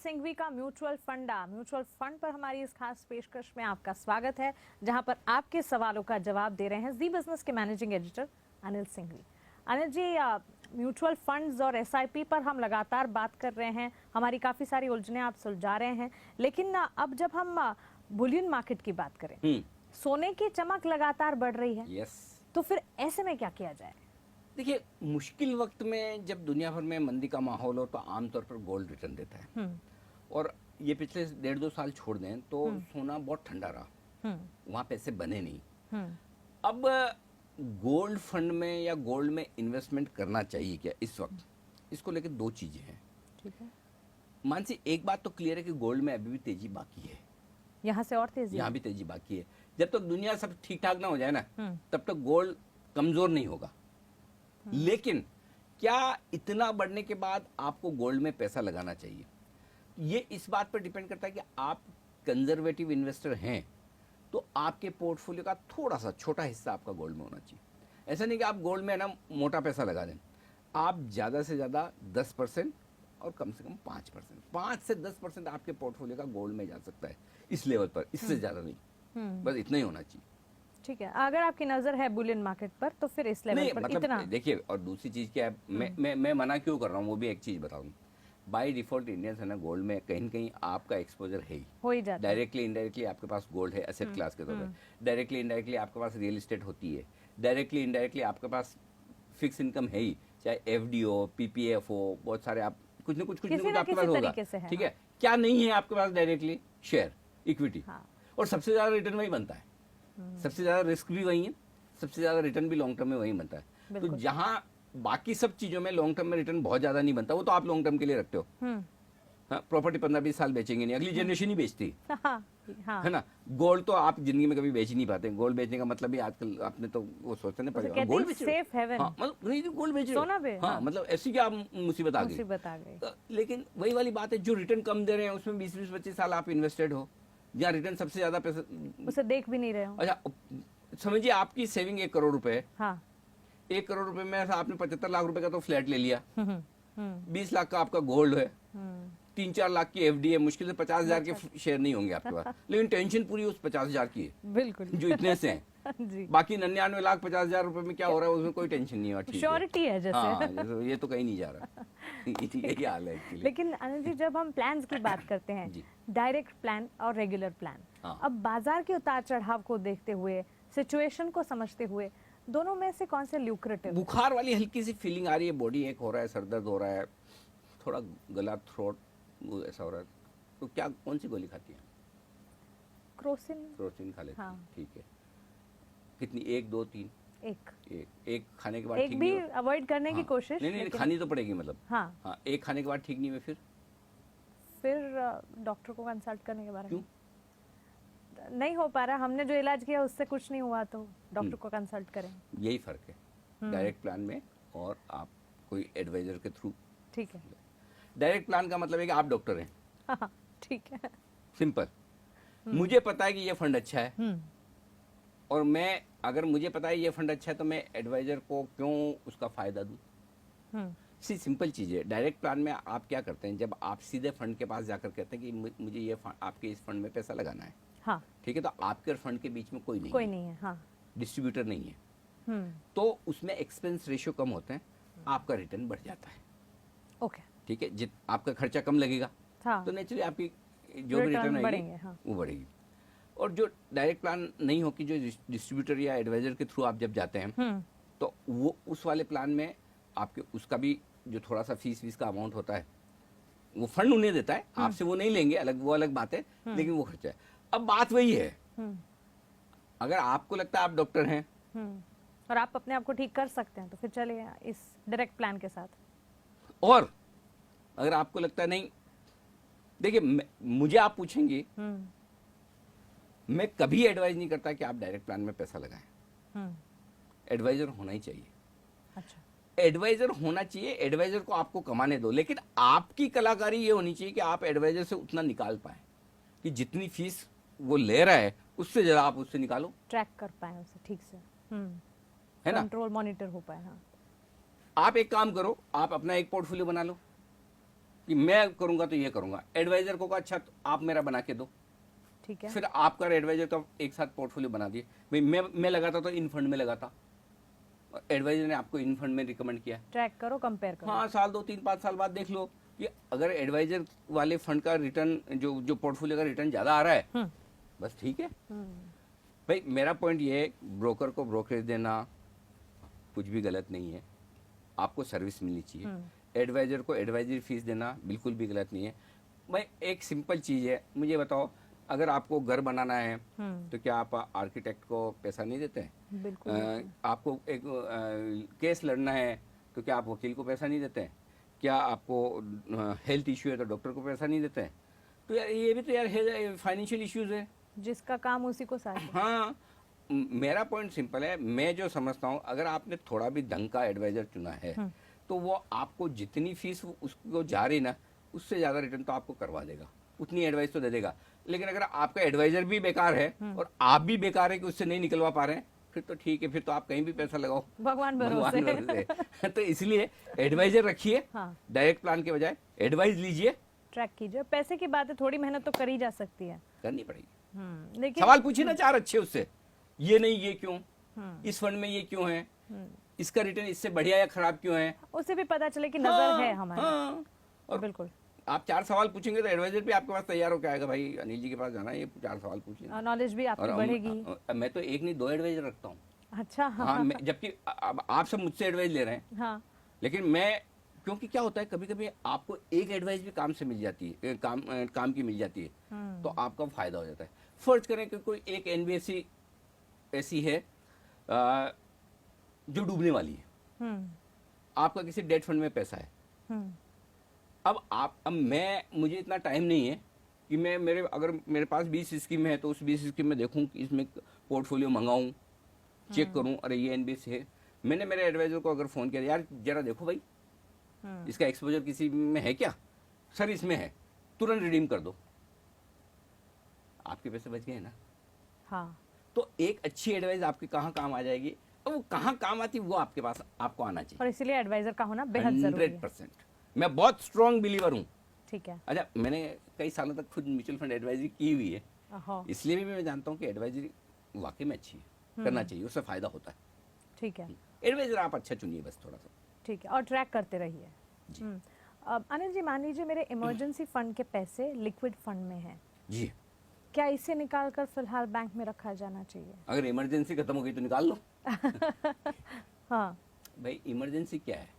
सिंघवी का mutual fund पर हमारी इस खास पेशकश में आपका स्वागत है, जहां पर आपके सवालों का जवाब दे रहे हैं जी बिजनेस के managing editor Anil Singhvi. Anil ji, mutual funds और एसआईपी पर हम लगातार बात कर रहे हैं, हमारी काफी सारी उलझने आप सुलझा रहे हैं, लेकिन अब जब हम बुलियन मार्केट की बात करें, सोने की चमक लगातार बढ़ रही है। तो फिर ऐसे में क्या किया जाए? देखिए, मुश्किल वक्त में जब दुनिया भर में मंदी का माहौल हो तो आमतौर पर गोल्ड रिटर्न देता है। और ये पिछले 1.5-2 साल छोड़ दें तो सोना बहुत ठंडा रहा, वहाँ पैसे बने नहीं। अब गोल्ड फंड में या गोल्ड में इन्वेस्टमेंट करना चाहिए क्या इस वक्त? इसको लेकर दो चीजें हैं। ठीक है, मानसी, एक बात तो क्लियर है कि गोल्ड में अभी भी तेजी बाकी है, यहाँ से और तेजी, यहाँ भी तेजी बाकी है। जब तक दुनिया सब ठीक ठाक ना हो जाए ना, तब तक गोल्ड कमजोर नहीं होगा। लेकिन क्या इतना बढ़ने के बाद आपको गोल्ड में पैसा लगाना चाहिए? ये इस बात पर डिपेंड करता है कि आप कंजर्वेटिव इन्वेस्टर हैं तो आपके पोर्टफोलियो का थोड़ा सा छोटा हिस्सा आपका गोल्ड में होना चाहिए। ऐसा नहीं कि आप गोल्ड में ना मोटा पैसा लगा दें। आप ज़्यादा से ज़्यादा 10% और कम से कम 5%, 5 से 10% आपके पोर्टफोलियो का गोल्ड में जा सकता है इस लेवल पर, इससे ज़्यादा नहीं। बस इतना ही होना चाहिए। ठीक है, अगर आपकी नजर है बुलियन मार्केट पर तो फिर इस लेवल पर मतलब इतना देखिए। और दूसरी चीज क्या है, मैं मना क्यों कर रहा हूँ वो भी एक चीज बताऊँ। बाय डिफॉल्ट इंडियंस है ना, गोल्ड में कहीं न कहीं आपका एक्सपोजर है ही, हो ही जाता है। डायरेक्टली इनडायरेक्टली आपके पास गोल्ड है एसेट क्लास के तौर पर, डायरेक्टली इनडायरेक्टली आपके पास रियल एस्टेट होती है, डायरेक्टली इनडायरेक्टली आपके पास फिक्स इनकम है ही, चाहे एफडी हो, पीपीएफ हो, बहुत सारे आप कुछ न कुछ आपके पास होगा। ठीक है, क्या नहीं है आपके पास? Directly share, equity. और सबसे ज्यादा रिटर्न वही बनता है, सबसे ज्यादा रिस्क भी वही है, सबसे ज्यादा रिटर्न भी लॉन्ग टर्म में वही बनता है। तो जहां बाकी सब चीजों में लॉन्ग टर्म में रिटर्न बहुत ज्यादा नहीं बनता, वो तो आप लॉन्ग टर्म के लिए रखते हो। प्रॉपर्टी 15-20 साल बेचेंगे नहीं, अगली जनरेशन ही बेचती है ना। गोल्ड तो आप जिंदगी में कभी बेच ही नहीं पाते। गोल्ड बेचने का मतलब ही आजकल आपने तो वो सोचते ना पड़ेगा गोल्ड बेच रहे हो, मतलब गोल्ड बेच रहे हो, मतलब ऐसी क्या मुसीबत आ गई। लेकिन वही वाली बात है, जो रिटर्न कम दे रहे हैं उसमें 20-25 साल आप इन्वेस्टेड हो, जहाँ रिटर्न सबसे ज्यादा पैसा उसे देख भी नहीं रहे हो। अच्छा, समझिए आपकी सेविंग 1 करोड़ रुपए है। हाँ। 1 करोड़ रुपए में आपने 75 लाख रुपए का तो फ्लैट ले लिया, 20 लाख का आपका गोल्ड है, 3-4 लाख की एफडी है, मुश्किल से 50,000 के शेयर नहीं होंगे आपके पास, लेकिन टेंशन पूरी उस 50,000 की है। बिल्कुल, जो इतने से हैं। बाकी 99,50,000 रुपए में क्या हो रहा है उसमें कोई टेंशन नहीं है, श्योरिटी है जैसे। हाँ, ये तो कहीं नहीं जा रहा। यही हाल है। लेकिन अनिल जी, जब हम प्लान्स की बात करते हैं, डायरेक्ट प्लान और रेगुलर प्लान, अब बाजार के उतार चढ़ाव को देखते हुए, सिचुएशन को समझते हुए, दोनों में से कौन से ल्यूक्रेटिव? बुखार वाली हल्की सी फीलिंग आ रही है, बॉडी एक हो रहा है, सर दर्द हो रहा है, थोड़ा गला थ्रोट ऐसा हो रहा है, तो क्या कौन सी गोली खाती है? क्रोसिन खा लेती है। ठीक है, कितनी? 1, 2, 3? एक खाने के बाद एक भी अवॉइड करने की कोशिश नहीं खानी तो पड़ेगी, मतलब हाँ, एक खाने के बाद ठीक नहीं हुई फिर डॉक्टर को कंसल्ट करने के बारे में नहीं हो पा रहा, हमने जो इलाज किया उससे कुछ नहीं हुआ तो डॉक्टर को कंसल्ट करें। यही फर्क है डायरेक्ट प्लान में और आप कोई एडवाइजर के थ्रू। ठीक है, डायरेक्ट प्लान का मतलब है कि आप डॉक्टर हैं। ठीक है, सिंपल। मुझे पता है कि ये फंड अच्छा है, और मैं अगर मुझे पता है ये फंड अच्छा है तो मैं एडवाइजर को क्यों उसका फायदा दूं? सिंपल चीज है। डायरेक्ट प्लान में आप क्या करते हैं, जब आप सीधे फंड के पास जाकर कहते हैं कि मुझे ये आपके इस फंड में पैसा लगाना है, हाँ, ठीक है, तो आपके और फंड के बीच में कोई नहीं है, हाँ, डिस्ट्रीब्यूटर नहीं है, तो उसमें एक्सपेंस रेशियो कम होते हैं, आपका रिटर्न बढ़ जाता है। ओके, ठीक है, आपका खर्चा कम लगेगा, हाँ, तो नेचुरली आपकी जो भी रिटर्न आएगी वो बढ़ेगी। और जो डायरेक्ट प्लान नहीं हो कि जो डिस्ट्रीब्यूटर या एडवाइजर के थ्रू आप जब जाते हैं, तो वो उस वाले प्लान में आपके उसका भी जो थोड़ा सा फीस का अमाउंट होता है वो फंड उन्हें देता है, आपसे वो नहीं लेंगे, वो अलग बात है, लेकिन वो खर्चा है। अब बात वही है, अगर आपको लगता है आप डॉक्टर हैं और आप अपने आप को ठीक कर सकते हैं तो फिर चलिए इस डायरेक्ट प्लान के साथ। और अगर आपको लगता है नहीं, देखिए मुझे आप पूछेंगे, मैं कभी एडवाइज नहीं करता कि आप डायरेक्ट प्लान में पैसा लगाएं। एडवाइजर होना ही चाहिए। अच्छा, एडवाइजर होना चाहिए, एडवाइजर को आपको कमाने दो, लेकिन आपकी कलाकारी ये होनी चाहिए कि आप एडवाइजर से उतना निकाल पाए कि जितनी फीस वो ले रहा है उससे ज्यादा आप उससे निकालो, ट्रैक कर पाए उसे ठीक से, है ना, कंट्रोल मॉनिटर हो पाए। हाँ, आप एक काम करो, आप अपना एक पोर्टफोलियो बना लो कि मैं करूंगा तो ये करूंगा, एडवाइजर को कहा अच्छा तो आप मेरा बना के दो, ठीक है। फिर आपका एडवाइजर तो एक साथ पोर्टफोलियो बना दिए। भाई मैं लगाता तो इन फंड में लगाता, एडवाइजर ने आपको इन फंड में रिकमेंड किया। ट्रैक करो, कंपेयर करो। हाँ, साल 2 3 5 साल बाद देख लो कि अगर एडवाइजर वाले फंड का रिटर्न जो पोर्टफोलियो का रिटर्न ज्यादा आ रहा है, बस ठीक है। भाई मेरा पॉइंट ये है, ब्रोकर को ब्रोकरेज देना कुछ भी गलत नहीं है, आपको सर्विस मिलनी चाहिए। एडवाइजर को एडवाइजरी फीस देना बिल्कुल भी गलत नहीं है। भाई एक सिंपल चीज है, मुझे बताओ, अगर आपको घर बनाना है तो क्या आप आर्किटेक्ट को पैसा नहीं देते हैं? बिल्कुल। आपको एक केस लड़ना है तो क्या आप वकील को पैसा नहीं देते हैं? क्या आपको हेल्थ इश्यू है तो डॉक्टर को पैसा नहीं देते हैं? तो यार ये भी तो यार फाइनेंशियल इश्यूज है। जिसका काम उसी को साथ। हाँ, मेरा पॉइंट सिंपल है, मैं जो समझता हूँ अगर आपने थोड़ा भी ढंग का एडवाइजर चुना है तो वो आपको जितनी फीस उसको जा रही ना, उससे ज्यादा रिटर्न तो आपको करवा देगा, उतनी एडवाइस तो दे देगा। लेकिन अगर आपका एडवाइजर भी बेकार है और आप भी बेकार है कि उससे नहीं निकलवा पा रहे हैं, फिर तो ठीक है, फिर तो आप कहीं भी पैसा लगाओ, भगवान भरोसे। तो इसलिए एडवाइजर रखिए, हाँ। डायरेक्ट प्लान के बजाय एडवाइस लीजिए, ट्रैक कीजिए। पैसे की बात है, थोड़ी मेहनत तो करी जा सकती है। करनी पड़ेगी। लेकिन सवाल पूछिए ना चार अच्छे उससे, ये नहीं ये क्यों, इस फंड में ये क्यों है, इसका रिटर्न इससे बढ़िया या खराब क्यों है, उसे भी पता चले कि नजर है हमारी। हाँ। और बिल्कुल। आप 4 सवाल पूछेंगे तो एडवाइजर भी आपके पास तैयार होकर आएगा, भाई अनिल जी के पास जाना है, ये 4 सवाल पूछिए। नॉलेज भी आपकी बढ़ेगी। मैं तो एक नहीं 2 एडवाइजर रखता हूँ। अच्छा। हाँ, जबकि आप सब मुझसे एडवाइस ले रहे हैं, हाँ। लेकिन मैं, क्योंकि क्या होता है कभी कभी आपको एक एडवाइस भी काम से मिल जाती है, काम की मिल जाती है, तो आपका फायदा हो जाता है। फर्ज करें कि कोई एक एनबीएफसी ऐसी है जो डूबने वाली है, आपका किसी डेट फंड में पैसा है, अब मुझे इतना टाइम नहीं है कि अगर मेरे पास 20 स्कीम है तो उस 20 स्कीम में देखूं कि इसमें पोर्टफोलियो मंगाऊं, चेक करूं, अरे ये एनबीएफसी है। मैंने मेरे एडवाइजर को अगर फोन किया, यार जरा देखो भाई इसका एक्सपोजर किसी में है क्या, सर इसमें है, तुरंत रिडीम कर दो, आपके पैसे बच गए ना। हाँ। तो एक अच्छी एडवाइस आपके कहाँ काम आ जाएगी, और वो कहाँ काम आती है वो आपके पास आपको आना चाहिए, और इसीलिए एडवाइजर का होना बेहद जरूरी है। 100%। मैं बहुत स्ट्रॉन्ग बिलीवर हूँ। ठीक है। अच्छा, मैंने कई सालों तक खुद म्यूचुअल फंड एडवाइजरी की हुई है, अहो, इसलिए भी मैं जानता हूँ कि एडवाइजरी वाकई में अच्छी है, करना चाहिए, उससे फायदा होता है। ठीक है। एडवाइजर आप अच्छा चुनिए बस थोड़ा सा। ठीक है, और ट्रैक करते रहिए। जी। अब अनिल जी, मान लीजिए मेरे इमरजेंसी फंड के पैसे लिक्विड फंड में हैं, जी, क्या इसे निकाल कर फिलहाल बैंक में रखा जाना चाहिए? अगर इमरजेंसी खत्म हो गई तो निकाल लो। हाँ। भाई इमरजेंसी क्या है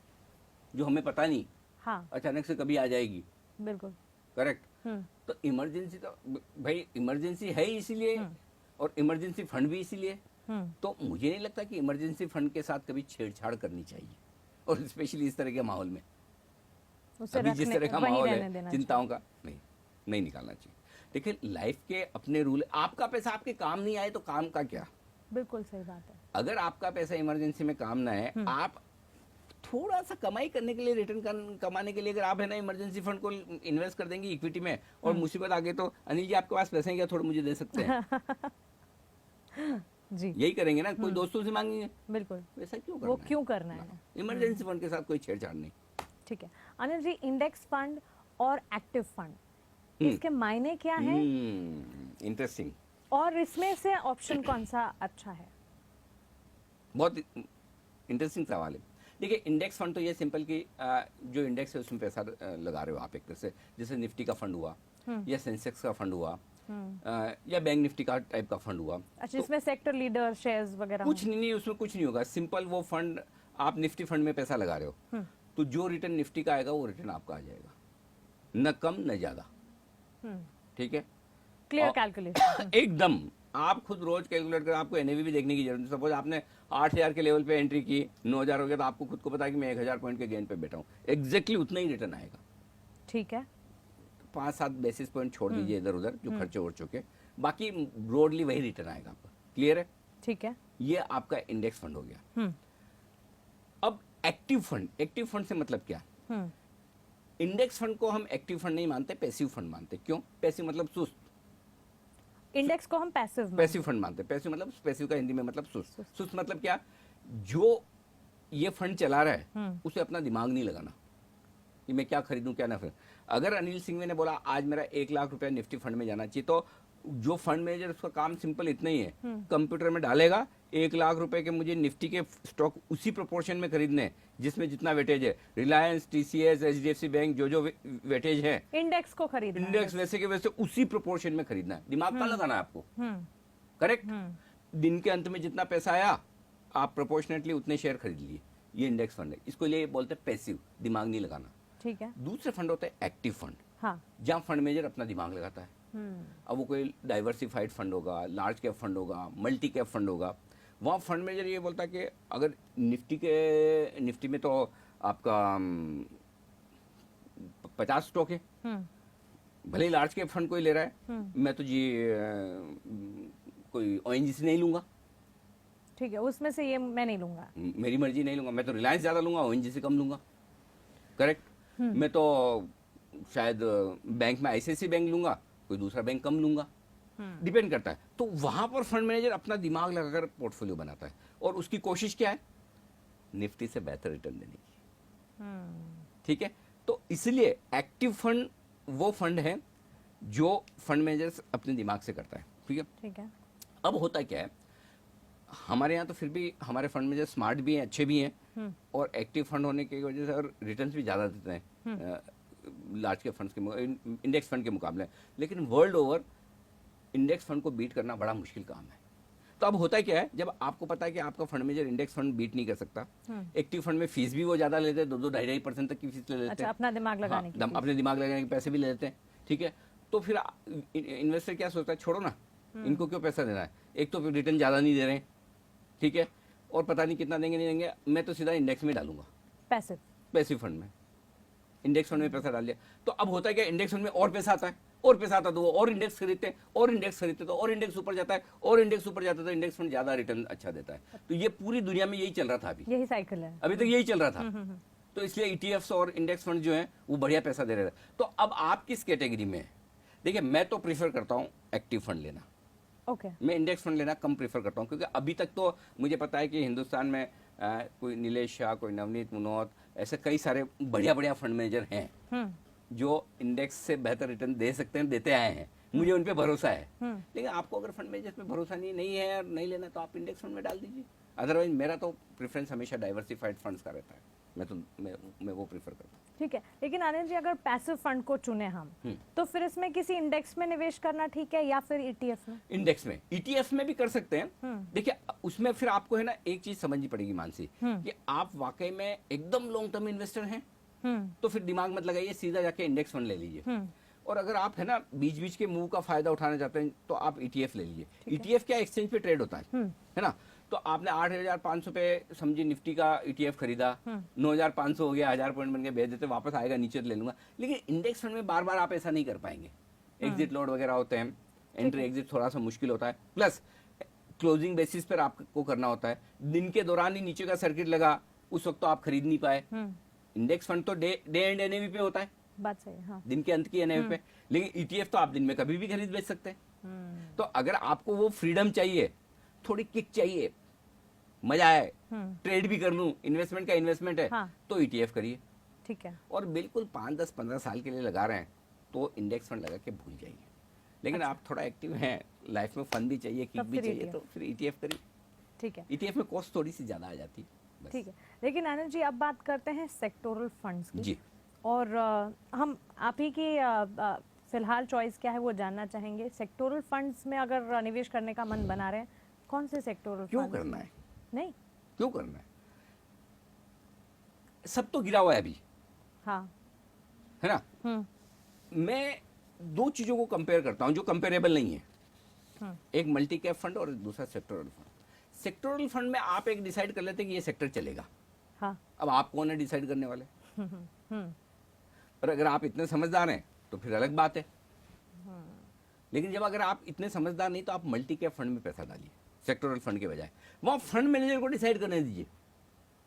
जो हमें पता नहीं, हाँ। अचानक से कभी आ जाएगी, बिल्कुल। करेक्ट। तो इमरजेंसी तो भाई इमरजेंसी है ही इसीलिए, और इमरजेंसी फंड भी इसीलिए। तो मुझे नहीं लगता कि इमरजेंसी फंड के साथ कभी छेड़छाड़ करनी चाहिए, और स्पेशली इस तरह के माहौल में, उसे अभी जिस तरह का वहीं माहौल रहने है देना चिंताओं का, नहीं निकालना चाहिए। देखिए लाइफ के अपने रूल, आपका पैसा आपके काम नहीं आए तो काम का क्या। बिल्कुल सही बात है। अगर आपका पैसा इमरजेंसी में काम ना है, आप थोड़ा सा कमाई करने के लिए, रिटर्न कमाने के लिए अगर आप है ना इमरजेंसी फंड को इन्वेस्ट कर देंगे इक्विटी में, और मुसीबत आ गई तो अनिल जी आपके पास पैसे हैं क्या, थोड़े मुझे दे सकते हैं? जी। यही करेंगे ना, कोई दोस्तों से मांगेंगे, बिल्कुल। वैसा क्यों करना वो है? क्यों करना है? इमरजेंसी फंड के साथ कोई छेड़छाड़ नहीं। ठीक है। अनिल जी, इंडेक्स फंड और एक्टिव फंड, इसके मायने क्या है, इंटरेस्टिंग। और इसमें से ऑप्शन कौन सा अच्छा है? बहुत इंटरेस्टिंग सवाल है। देखिए इंडेक्स फंड तो ये सिंपल कि जो इंडेक्स है उसमें पैसा लगा रहे हो आप एक तरह से, जैसे निफ्टी का फंड हुआ, या सेंसेक्स का फंड हुआ, या बैंक निफ्टी का टाइप का फंड हुआ। अच्छा, इसमें सेक्टर लीडर शेयर्स वगैरह कुछ नहीं, उसमें कुछ नहीं होगा, सिंपल वो फंड, आप निफ्टी फंड में पैसा लगा रहे हो तो जो रिटर्न निफ्टी का आएगा वो रिटर्न आपका आ जाएगा, न कम न ज्यादा। ठीक है, क्लियर कैलकुलेशन। एकदम। आप खुद रोज कैलकुलेट कर, आपको एनएवी भी देखने की जरूरत नहीं। सपोज आपने 8000 के लेवल पे एंट्री की, 9000 हो गया, तो आपको खुद को पता है कि मैं 1000 पॉइंट के गेन पे बैठा हूँ, एग्जैक्टली उतना ही रिटर्न आएगा। ठीक है। 5-7 बेसिस पॉइंट छोड़ दीजिए इधर उधर जो खर्चे हो चुके, बाकी ब्रॉडली वही रिटर्न आएगा आपका। क्लियर है? ठीक है। ये आपका इंडेक्स फंड हो गया। अब एक्टिव फंड से मतलब क्या? इंडेक्स फंड को हम एक्टिव फंड नहीं मानते, पैसिव फंड मानते। क्यों? पैसिव मतलब सुस्त, इंडेक्स को हम पैसिव फंड मानते। पैसिव मतलब, पैसिव का हिंदी में मतलब सुस्त। सुस्त मतलब क्या? जो ये फंड चला रहा है उसे अपना दिमाग नहीं लगाना कि मैं क्या खरीदूं क्या ना खरीदूं। अगर अनिल सिंघवी ने बोला आज मेरा 1 लाख रुपया निफ्टी फंड में जाना चाहिए, तो जो फंड मैनेजर, उसका काम सिंपल इतना ही है, कंप्यूटर में डालेगा 1 लाख रुपए के मुझे निफ्टी के स्टॉक उसी प्रोपोर्शन में खरीदने हैं जिसमें जितना वेटेज है, रिलायंस, टीसीएस, एचडीएफसी बैंक, जो वेटेज है इंडेक्स को खरीदना है इंडेक्स वैसे के वैसे उसी प्रोपोर्शन में खरीदना है। दिमाग का लगाना है आपको, करेक्ट। दिन के अंत में जितना पैसा आया आप प्रोपोर्शनेटली उतने शेयर खरीद लिए। ये इंडेक्स फंड है, इसको लिए बोलते हैं पैसिव, दिमाग नहीं लगाना। ठीक है। दूसरे फंड होते हैं एक्टिव फंड, हाँ। जहां फंड मैनेजर अपना दिमाग लगाता है। अब वो कोई डाइवर्सिफाइड फंड होगा, लार्ज कैप फंड होगा, मल्टी कैप फंड होगा, वहाँ फंड मैनेजर ये बोलता है कि अगर निफ्टी में तो आपका 50 स्टॉक है, भले ही लार्ज कैप फंड कोई ले रहा है, मैं तो जी कोई ओएनजीसी नहीं लूंगा, ठीक है, उसमें से ये मैं नहीं लूंगा, मेरी मर्जी नहीं लूंगा, मैं तो रिलायंस ज्यादा लूंगा, ओएनजीसी कम लूंगा, करेक्ट। मैं तो शायद बैंक में आईसीआईसीआई बैंक लूंगा, कोई दूसरा बैंक कम लूंगा, डिपेंड करता है। तो वहां पर फंड मैनेजर अपना दिमाग लगाकर पोर्टफोलियो बनाता है और उसकी कोशिश क्या है, निफ्टी से बेहतर रिटर्न देने की। ठीक है, तो इसलिए एक्टिव फंड वो फंड है जो फंड मैनेजर अपने दिमाग से करता है। ठीक है, ठीक है। अब होता क्या है, हमारे यहाँ तो फिर भी हमारे फंड मैनेजर स्मार्ट भी हैं, अच्छे भी हैं, और एक्टिव फंड होने की वजह से और रिटर्न्स भी ज़्यादा देते हैं लार्ज कैप फंड्स के इंडेक्स फंड के मुकाबले। लेकिन वर्ल्ड ओवर इंडेक्स फंड को बीट करना बड़ा मुश्किल काम है। तो अब होता क्या है, जब आपको पता है कि आपका fund manager index fund beat नहीं कर सकता, एक्टिव फंड में फीस भी वो ज्यादा लेते हैं, 2-2.5% तक की फीस ले लेते हैं। अच्छा, अपना दिमाग लगाने की फीस। अपने दिमाग लगाने के पैसे भी ले लेते हैं। ठीक है, तो फिर इन्वेस्टर क्या सोचता है, छोड़ो ना, इनको क्यों पैसा देना है, एक तो फिर रिटर्न ज्यादा नहीं दे रहे हैं, ठीक है, और पता नहीं कितना देंगे नहीं देंगे, मैं तो सीधा इंडेक्स में डालूंगा, पैसिव फंड में, इंडेक्स फंड में पैसा डाल दिया। तो अब होता है क्या, इंडेक्स फंड में और पैसा आता है, और पैसा आता तो वो और इंडेक्स खरीदते हैं, और इंडेक्स खरीदते तो और इंडेक्स ऊपर जाता है, और इंडेक्स ऊपर जाता है तो इंडेक्स फंड ज्यादा रिटर्न अच्छा देता है। तो ये पूरी दुनिया में यही चल रहा था, अभी यही साइकिल है, अभी तक यही चल रहा था। तो इसलिए ईटीएफ्स और इंडेक्स फंड जो है वो बढ़िया पैसा दे रहे थे। तो अब आप किस कैटेगरी में है? देखिए, मैं तो प्रीफर करता हूँ एक्टिव फंड लेना। ओके। मैं इंडेक्स फंड लेना कम प्रीफर करता हूँ, क्योंकि अभी तक तो मुझे पता है कि हिंदुस्तान में कोई नीलेश शाह, कोई नवनीत मुनोत, ऐसे कई सारे बढ़िया बढ़िया फंड मैनेजर हैं जो इंडेक्स से बेहतर रिटर्न दे सकते हैं, देते आए हैं, मुझे उन पे भरोसा है। लेकिन आपको अगर फंड मैनेजर पे भरोसा नहीं है और नहीं लेना, तो आप इंडेक्स फंड में डाल दीजिए। अदरवाइज मेरा तो प्रेफरेंस हमेशा डाइवर्सिफाइड फंड्स का रहता है, मैं वो प्रीफर करता हूँ। ठीक है, लेकिन अनिल जी, अगर पैसिव फंड को चुने हम, तो फिर इसमें किसी इंडेक्स में निवेश करना ठीक है या फिर ईटीएफ में? इंडेक्स में, ईटीएफ में भी कर सकते हैं। देखिए, उसमें फिर आपको है ना एक चीज समझनी पड़ेगी मानसी, कि आप वाकई में एकदम लॉन्ग टर्म इन्वेस्टर हैं, तो फिर दिमाग मत लगाइए, सीधा जाके इंडेक्स फंड ले लीजिए। और अगर आप है ना बीच बीच के मूव का फायदा उठाना चाहते हैं, तो आप ईटीएफ ले लीजिए। ईटीएफ क्या एक्सचेंज पे ट्रेड होता है ना। तो आपने 8,500 पे समझिए निफ्टी का ईटीएफ खरीदा, 9,500 हो गया, 1000 पॉइंट बन के भेज देते, वापस आएगा नीचे ले लूंगा। लेकिन इंडेक्स फंड में बार बार आप ऐसा नहीं कर पाएंगे, एग्जिट लॉट वगैरह होते हैं, एंट्री एग्जिट थोड़ा सा मुश्किल होता है, प्लस क्लोजिंग बेसिस पर आपको करना होता है। दिन के दौरान ही नीचे का सर्किट लगा, उस वक्त तो आप खरीद नहीं पाए। इंडेक्स फंड तो डे एंड एनएवी पे होता है, बात सही है, हाँ। दिन के अंत की एनएवी पे। लेकिन ईटीएफ तो आप दिन में कभी भी खरीद बेच सकते हैं। तो अगर आपको वो फ्रीडम चाहिए, थोड़ी किक चाहिए, मजा आए, ट्रेड भी कर लूं, इन्वेस्टमेंट का इन्वेस्टमेंट है, हाँ। तो ईटीएफ करिए। ठीक है। और बिल्कुल 5, 10, 15 साल के लिए लगा रहे हैं तो इंडेक्स फंड लगा के भूल जाइए। लेकिन अच्छा। आप थोड़ा एक्टिव हैं, लाइफ में फन भी चाहिए, किक भी चाहिए, तो फिर ईटीएफ करिए। ठीक है। ईटीएफ में कॉस्ट थोड़ी सी ज्यादा आ जाती है। ठीक है, लेकिन अनिल जी, अब बात करते हैं सेक्टोरल फंड्स की। जी। और हम आप ही की फिलहाल चॉइस क्या है वो जानना चाहेंगे। सेक्टोरल फंड्स में अगर निवेश करने का मन बना रहे हैं, कौन से सेक्टोरल क्यों फंड्स? करना है? नहीं, क्यों करना है? सब तो गिरा हुआ है अभी, हाँ। है ना। मैं दो चीजों को कंपेयर करता हूं जो कंपेरेबल नहीं है। एक मल्टी कैप फंड और दूसरा सेक्टोरल फंड। सेक्टोरल फंड में आप एक डिसाइड कर लेते हैं कि ये सेक्टर चलेगा। हाँ। अब आप कौन है डिसाइड करने वाले? और अगर आप इतने समझदार हैं तो फिर अलग बात है। लेकिन जब अगर आप इतने समझदार नहीं, तो आप मल्टी कैप फंड में पैसा डालिए सेक्टोरल फंड के बजाय। वहां फंड मैनेजर को डिसाइड करने दीजिए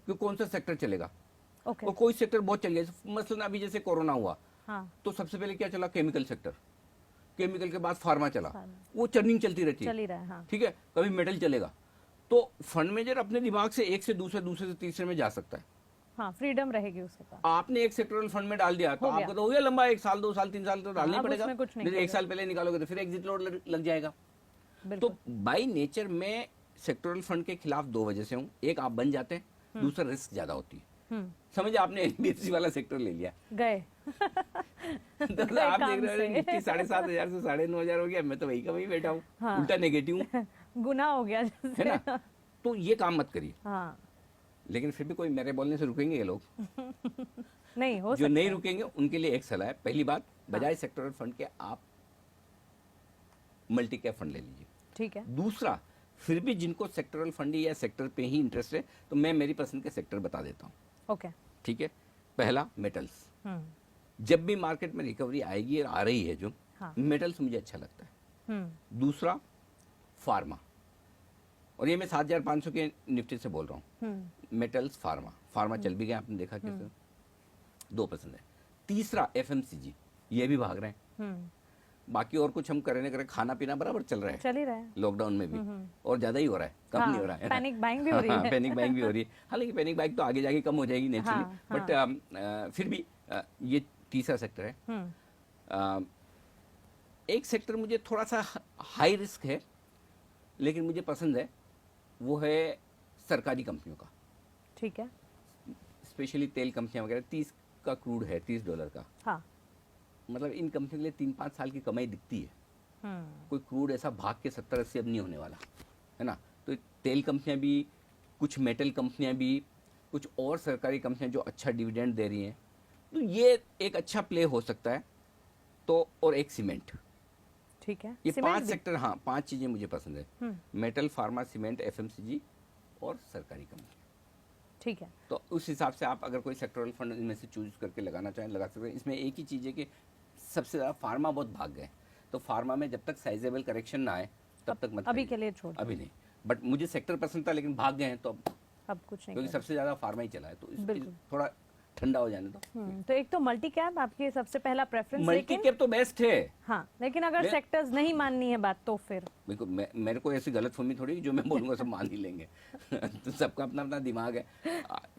कि कौन सा सेक्टर चलेगा। ओके। और कोई सेक्टर बहुत चल गया, मसलन अभी जैसे कोरोना हुआ, हाँ। तो सबसे पहले क्या चला? Chemical sector. केमिकल के बाद फार्मा चला, वो चर्निंग चलती रहती है, चल ही रहा है, हाँ। ठीक है। कभी मेटल चलेगा। तो फंड मैनेजर अपने दिमाग से एक से दूसरे, दूसरे से तीसरे में जा सकता है। हाँ, फ्रीडम रहेगी उसके पास। आपने एक सेक्टोरल फंड में डाल दिया तो हो गया। आपको तो हो गया लंबा, 1 साल 2 साल 3 साल तो डालना ही अब पड़ेगा। उसमें कुछ नहीं नहीं तो 1 करोगे। साल पहले निकालोगे तो फिर एग्जिट लोड लग जाएगा। तो बिल्कुल। बाई नेचर मैं सेक्टोरल फंड के खिलाफ 2 वजह से हूँ। एक, आप बन जाते हैं, दूसरा रिस्क ज्यादा होती है। समझिए आपने एनबीएफसी वाला सेक्टर ले लिया गए। तो गए आप काम देख रहे से। हो निफ्टी 7,500 से 9,500 हो गया, मैं तो वही का वही बैठा हूँ। हाँ। उल्टा नेगेटिव हूँ, गुनाह हो गया जैसे। है ना। तो ये काम मत करिए। हाँ, लेकिन फिर भी कोई मेरे बोलने से रुकेंगे ये लोग? नहीं हो जो सकता नहीं है। रुकेंगे उनके लिए एक सलाह है। पहली बात, बजाय सेक्टोरल फंड के आप मल्टी कैप फंड ले लीजिए। ठीक है। दूसरा, फिर भी जिनको सेक्टोरल फंड या सेक्टर पे ही इंटरेस्ट है, तो मैं मेरी पसंद के सेक्टर बता देता हूँ। ओके। ठीक है। पहला, मेटल्स। जब भी मार्केट में रिकवरी आएगी और आ रही है जो, हाँ। मेटल्स मुझे अच्छा लगता है। दूसरा, फार्मा। और ये मैं 7,500 के निफ्टी से बोल रहा हूँ। मेटल्स, फार्मा चल भी गया, आपने देखा कैसे। 2 पसंद है। तीसरा, एफएमसीजी, ये भी भाग रहे हैं। बाकी और कुछ हम करे खाना पीना बराबर चल रहा है, चल ही रहा है। लॉकडाउन में भी, और ज्यादा ही हो रहा है, कम हाँ, नहीं हो रहा है। पैनिक बाइंग भी हो रही है। पैनिक बाइंग भी हो रही है। हालांकि पैनिक बाइंग तो आगे जाके कम हो जाएगी नेचुरली, हाँ, बट फिर भी ये तीसरा सेक्टर है। एक सेक्टर मुझे थोड़ा सा हाई रिस्क है, लेकिन मुझे पसंद है, वो है सरकारी कंपनियों का। ठीक है। स्पेशली तेल कंपनियां वगैरह। 30 का क्रूड है, $30 का। हाँ। मतलब इन कंपनियों के लिए 3-5 साल की कमाई दिखती है। कोई क्रूड ऐसा भाग के 70-80 अब नहीं होने वाला है ना। तो तेल कंपनियां भी, कुछ मेटल कंपनियां भी, कुछ और सरकारी कंपनियां जो अच्छा डिविडेंड दे रही हैं, तो ये एक अच्छा प्ले हो सकता है। तो और एक सीमेंट। ठीक है। ये सीमेंट 5 भी? सेक्टर, हाँ 5 चीजें मुझे पसंद है। मेटल, फार्मा, सीमेंट, एफएमसीजी और सरकारी कंपनी। ठीक है। तो उस हिसाब से आप अगर कोई सेक्टोरल फंड इनमें से चूज करके लगाना चाहें, लगा सकते हैं। इसमें एक ही चीज़ है कि सबसे ज़्यादा फार्मा बहुत भाग गए, तो फार्मा में जब तक साइजेबल करेक्शन ना आए तब तक मत अभी करिए। के लिए छोड़ दो। अभी नहीं, बट मुझे सेक्टर पसंद था लेकिन भाग गए हैं, तो अब कुछ नहीं क्योंकि करें। सबसे ज़्यादा फार्मा ही चला है, तो इसको बिल्कुल। थोड़ा ठंडा हो जाने दो। तो एक तो मल्टी कैप आपकी सबसे पहला प्रेफरेंस, मल्टी लेकिन कैप तो बेस्ट है। हाँ, लेकिन अगर सेक्टर्स नहीं माननी है बात तो फिर बिल्कुल, मेरे को ऐसी गलत फहमी थोड़ी, जो मैं बोलूँगा सब मान ही लेंगे। तो सबका अपना अपना दिमाग है।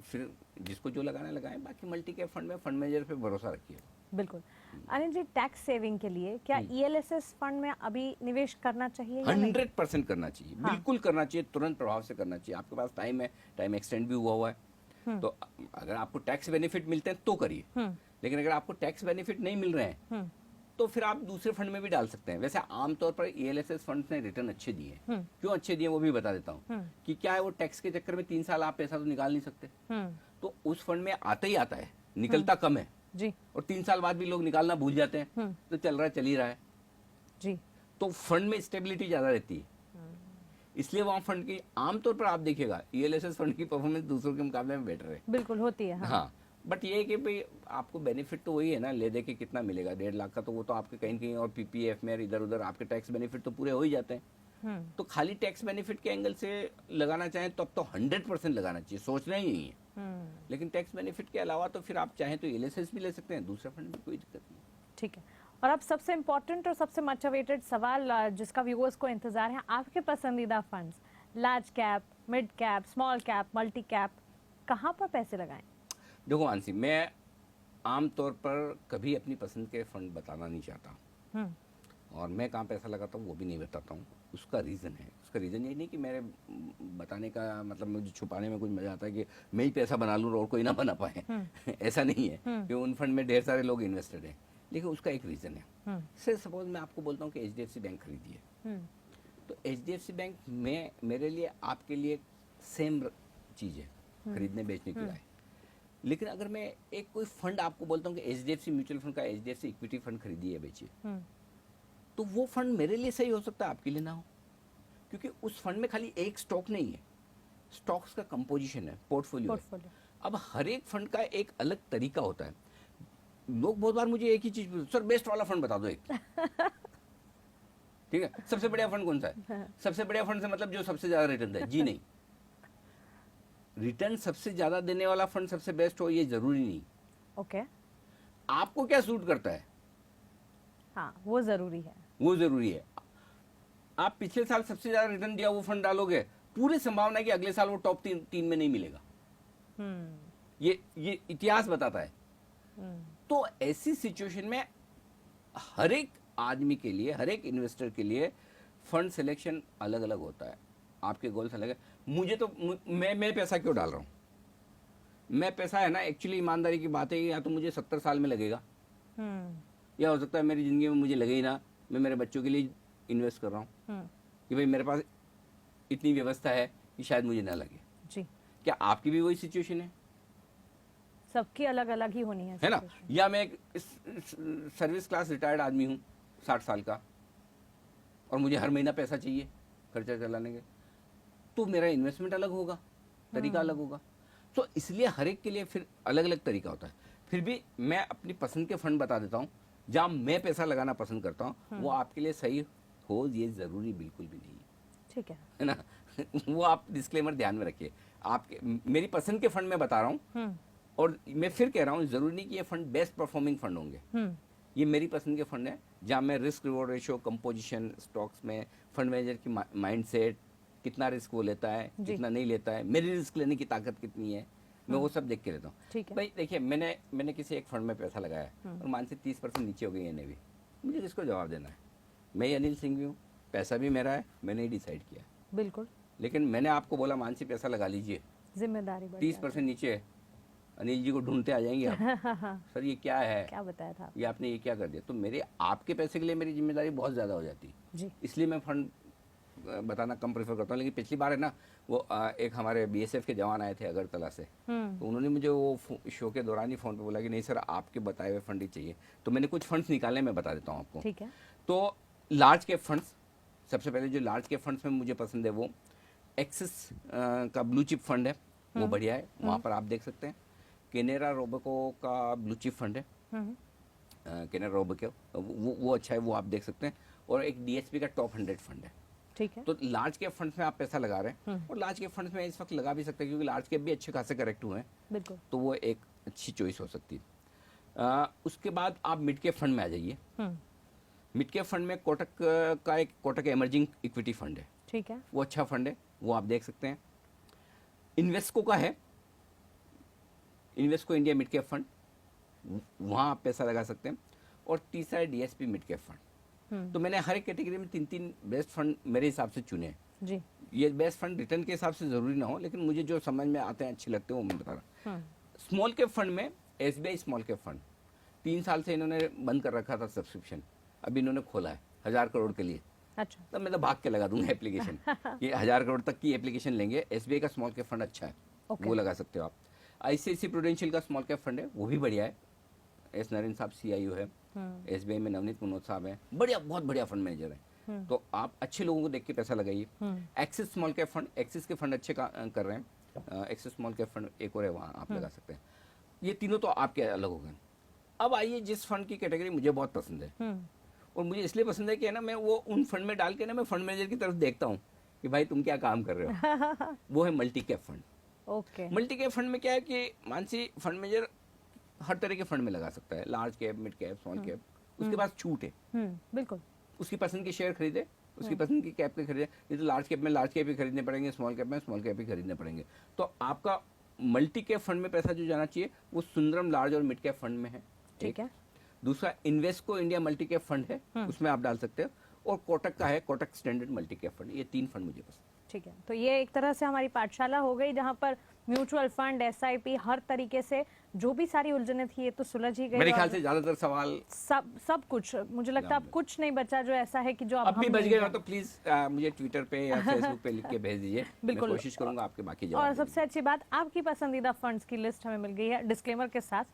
फिर जिसको जो लगाना है लगाएं, बाकी मल्टी कैप फंड में फंड मैनेजर पे भरोसा रखिए। बिल्कुल। अनिल जी, टैक्स सेविंग के लिए क्या ईएलएसएस फंड में अभी निवेश करना चाहिए या नहीं? 100% करना चाहिए। हाँ। बिल्कुल करना चाहिए, तुरंत प्रभाव से करना चाहिए। आपके पास टाइम है, टाइम एक्सटेंड भी हुआ है, तो अगर आपको टैक्स बेनिफिट मिलते हैं तो करिए। लेकिन अगर आपको टैक्स बेनिफिट नहीं मिल रहे हैं, तो फिर आप दूसरे फंड में भी डाल सकते हैं। वैसे आमतौर पर ईएलएसएस फंड ने रिटर्न अच्छे दिए हैं। क्यों अच्छे दिए वो भी बता देता हूँ। कि क्या है, वो टैक्स के चक्कर में 3 साल आप पैसा तो निकाल नहीं सकते, तो उस फंड में आता ही आता है, निकलता कम है जी। और 3 साल बाद भी लोग निकालना भूल जाते हैं, तो चल रहा है, चल ही रहा है जी। तो फंड में स्टेबिलिटी ज्यादा रहती है। इसलिए वहाँ फंड की आमतौर पर आप देखिएगा ईएलएसएस फंड की परफॉर्मेंस दूसरों के मुकाबले में बेटर है। बिल्कुल होती है। हाँ, बट ये है कि भाई आपको बेनिफिट तो वही है ना, ले दे के कितना मिलेगा, 1.5 लाख का, तो वो तो आपके कहीं कहीं और पीपीएफ में इधर उधर आपके टैक्स बेनिफिट तो पूरे हो ही जाते हैं। तो खाली टैक्स बेनिफिट के एंगल से लगाना चाहें तो अब तो 100% लगाना चाहिए, सोचना ही नहीं है। लेकिन टैक्स बेनिफिट के अलावा तो फिर आप चाहें तो ईएलएसएस भी ले सकते हैं, दूसरा फंड भी, कोई दिक्कत नहीं। ठीक है। और अब सबसे इम्पोर्टेंट और सबसे मच अवेटेड सवाल जिसका व्यूअर्स को इंतजार है, आपके पसंदीदा funds, large cap, mid cap, small cap, multi cap, कहाँ पर पैसे लगाएं? देखो आंसी, मैं आमतौर पर कभी अपनी पसंद के फंड बताना नहीं चाहता, और मैं कहाँ पैसा लगाता हूँ वो भी नहीं बताता हूँ। उसका रीज़न है, उसका रीज़न ये नहीं कि मेरे बताने का मतलब मुझे छुपाने में कुछ मज़ा आता है कि मैं ही पैसा बना लूँ और कोई ना बना पाए। ऐसा नहीं है कि उन फंड में ढेर सारे लोग इन्वेस्टेड हैं, लेकिन उसका एक रीज़न है। से सपोज मैं आपको बोलता हूँ कि एचडीएफसी बैंक खरीदिए, तो एचडीएफसी बैंक में मेरे लिए आपके लिए सेम चीज़ है, खरीदने बेचने की राय। लेकिन अगर मैं एक कोई फंड आपको बोलता हूँ कि एचडीएफसी म्यूचुअल फंड का एचडीएफसी इक्विटी फंड खरीदिए बेचिए, तो वो फंड मेरे लिए सही हो सकता है, आपके लिए ना हो, क्योंकि उस फंड में खाली एक स्टॉक नहीं है, स्टॉक्स का कंपोजिशन है, पोर्टफोलियो है। अब हर एक फंड का एक अलग तरीका होता है। लोग बहुत बार मुझे एक ही चीज पूछते, सर बेस्ट वाला फंड बता दो एक। ठीक है, सबसे बढ़िया फंड कौन सा है? सबसे बढ़िया फंड से मतलब जो सबसे ज्यादा रिटर्न दे? जी नहीं, रिटर्न सबसे ज्यादा देने वाला फंड सबसे बेस्ट हो ये जरूरी नहीं। ओके। आपको क्या सूट करता है, हाँ वो जरूरी है, वो जरूरी है। आप पिछले साल सबसे ज्यादा रिटर्न दिया वो फंड डालोगे, पूरी संभावना है कि अगले साल वो टॉप 3 में नहीं मिलेगा। ये इतिहास बताता है। तो ऐसी सिचुएशन में हर एक आदमी के लिए, हर एक इन्वेस्टर के लिए फंड सिलेक्शन अलग अलग होता है। आपके गोल्स अलग है। मुझे तो मैं पैसा क्यों डाल रहा हूँ? मैं पैसा है ना, एक्चुअली ईमानदारी की बात है, या तो मुझे 70 साल में लगेगा, या हो सकता है मेरी जिंदगी में मुझे लगे ही ना, मैं मेरे बच्चों के लिए इन्वेस्ट कर रहा हूँ कि भाई मेरे पास इतनी व्यवस्था है कि शायद मुझे ना लगे। जी, क्या आपकी भी वही सिचुएशन है? सबकी अलग अलग ही होनी है ना? situation। या मैं एक सर्विस क्लास रिटायर्ड आदमी हूँ 60 साल का, और मुझे हर महीना पैसा चाहिए खर्चा चलाने के, तो मेरा इन्वेस्टमेंट अलग होगा, तरीका अलग होगा। तो इसलिए हर एक के लिए फिर अलग अलग तरीका होता है। फिर भी मैं अपनी पसंद के फंड बता देता हूँ, जहाँ मैं पैसा लगाना पसंद करता हूँ वो आपके लिए सही हो ये जरूरी बिल्कुल भी नहीं ठीक है। है ना। वो आप डिस्क्लेमर ध्यान में रखिए। आपके मेरी पसंद के फंड में बता रहा हूँ, और मैं फिर कह रहा हूँ जरूरी नहीं कि ये फंड बेस्ट परफॉर्मिंग फंड होंगे। ये मेरी पसंद के फंड है, जहाँ मैं risk reward ratio, composition, stocks में फंड मैनेजर की माइंडसेट, कितना रिस्क वो लेता है, कितना नहीं लेता है, मेरी रिस्क लेने की ताकत कितनी है, मैं वो सब देख के लेता हूँ। ठीक है। भाई देखिए, मैंने किसी एक फंड में पैसा लगाया और मान से 30% नीचे हो गई एनएवी, मुझे किसको जवाब देना है? मैं अनिल सिंह भी हूँ, पैसा भी मेरा है, मैंने ही डिसाइड किया। बिल्कुल, लेकिन मैंने आपको बोला मानसी पैसा लगा लीजिए, जिम्मेदारी बढ़ 30% नीचे है, अनिल जी को ढूंढते आ जाएंगे आप। सर ये क्या है, क्या बताया था ये आपने ये क्या कर दिया? तो मेरे आपके पैसे के लिए मेरी जिम्मेदारी बहुत ज़्यादा हो जाती है। जी। इसलिए मैं फंड बताना कम प्रेफर करता हूँ। लेकिन पिछली बार है ना, वो एक हमारे बीएसएफ के जवान आए थे अगरतला से, तो उन्होंने मुझे वो शो के दौरान ही फ़ोन पे बोला कि नहीं सर आपके बताए हुए फंड ही चाहिए। तो मैंने कुछ फंड्स निकाले, मैं बता देता हूँ आपको। ठीक है। तो लार्ज कैप फंड्स, सबसे पहले जो लार्ज कैप फंड्स में मुझे पसंद है वो एक्सिस का ब्लू चिप फंड है, वो बढ़िया है, वहाँ पर आप देख सकते हैं। केनेरा रोबको का ब्लू चिप फंड है, केनेरा रोबको, वो अच्छा है, वो आप देख सकते हैं। और एक डीएसपी का टॉप 100 फंड है। ठीक है। तो लार्ज कैप फंड्स में आप पैसा लगा रहे हैं, और लार्ज कैप फंड्स में इस वक्त लगा भी सकते हैं क्योंकि लार्ज कैप भी अच्छे खासे करेक्ट हुए हैं, बिल्कुल। तो वो एक अच्छी चॉइस हो सकती है। उसके बाद आप मिड कैप फंड में आ जाइए। मिड कैप फंड में कोटक का एक कोटक एमर्जिंग इक्विटी फंड है, ठीक है। वो अच्छा फंड है, वो आप देख सकते हैं। इन्वेस्को का है, Invesco India mid cap fund, वहाँ आप पैसा लगा सकते हैं। और तीसरा है डीएसपी मिड कैप फंड। तो मैंने हर एक कैटेगरी में 3-3 बेस्ट फंड मेरे हिसाब से चुने हैं। जी। ये बेस्ट फंड रिटर्न के हिसाब से जरूरी ना हो, लेकिन मुझे जो समझ में आते हैं, अच्छे लगते हैं, वो मैं बता रहा हूँ। स्मॉल कैप फंड में एसबीआई स्मॉल कैप फंड 3 साल से इन्होंने बंद कर रखा था सब्सक्रिप्शन, अभी इन्होंने खोला है 1000 करोड़ के लिए। अच्छा। तब मैं तो भाग के लगा दूंगा एप्लीकेशन। ये 1000 करोड़ तक की एप्लीकेशन लेंगे। एसबीआई का स्मॉल कैप फंड अच्छा है, वो लगा सकते हो आप। आईसीआईसी प्रूडेंशियल का स्मॉल कैप फंड है, वो भी बढ़िया है। एस नरेंद्र साहब सीआईओ है, एसबीआई में नवनीत मनोज साहब हैं, बढ़िया, बहुत बढ़िया फंड मैनेजर है। तो आप अच्छे लोगों को देख के पैसा लगाइए। Axis small cap fund, axis के फंड अच्छे कर रहे हैं। एक्सिस स्मॉल कैप फंड एक और है, वहाँ आप लगा सकते हैं। ये तीनों तो आपके अलग हो गए। अब आइए जिस फंड की कैटेगरी मुझे बहुत पसंद है, और मुझे इसलिए पसंद है कि है ना, मैं वो उन फंड में डाल के ना मैं फंड मैनेजर की तरफ देखता हूँ कि भाई तुम क्या काम कर रहे हो। वो है multi cap fund. Okay. Multi cap fund में क्या है कि मानसी फंड मैनेजर हर तरह के फंड में लगा सकता है, large cap, mid cap, small cap, उसके पास छूट है। बिल्कुल। उसकी पसंद के शेयर खरीदे, उसकी पसंद की कैप के खरीदे। ये तो लार्ज कैप में लार्ज कैप ही खरीदने पड़ेंगे, स्मॉल कैप में स्मॉल कैप ही खरीदने पड़ेंगे। तो आपका मल्टी कैप फंड में पैसा जो जाना चाहिए वो सुंदरम लार्ज और मिड कैप फंड में है। ठीक है। दूसरा Invesco India multi cap fund है, उसमें आप डाल सकते हो। और कोटक का है Kotak standard multi cap fund. ये 3 फंड मुझे पसंद। ठीक है। तो ये एक तरह से हमारी पाठशाला हो गई, जहाँ पर म्यूचुअल फंड, एसआईपी, हर तरीके से जो भी सारी उलझने थी ये तो सुलझ ही गई। मेरे ख्याल से ज्यादातर सवाल सब कुछ, मुझे लगता है अब कुछ नहीं बचा जो ऐसा है कि जो अब भी बच गए हो तो प्लीज मुझे ट्विटर पे या फेसबुक पे लिख के भेज दीजिए। बिल्कुल। मैं कोशिश करूंगा आपके बाकी और जवाब सबसे अच्छी बात, आपकी पसंदीदा फंड्स की लिस्ट हमें मिल गई है डिस्क्लेमर के साथ,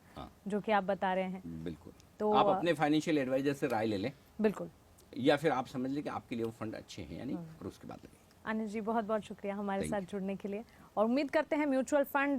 जो कि आप बता रहे हैं। बिल्कुल। तो आप अपने फाइनेंशियल एडवाइजर से राय ले लें, बिल्कुल, या फिर आप समझ लें कि आपके लिए वो फंड अच्छे हैं या नहीं, और उसके बाद लगे। अनिल जी बहुत बहुत शुक्रिया हमारे साथ जुड़ने के लिए, और उम्मीद करते हैं म्यूचुअल फंड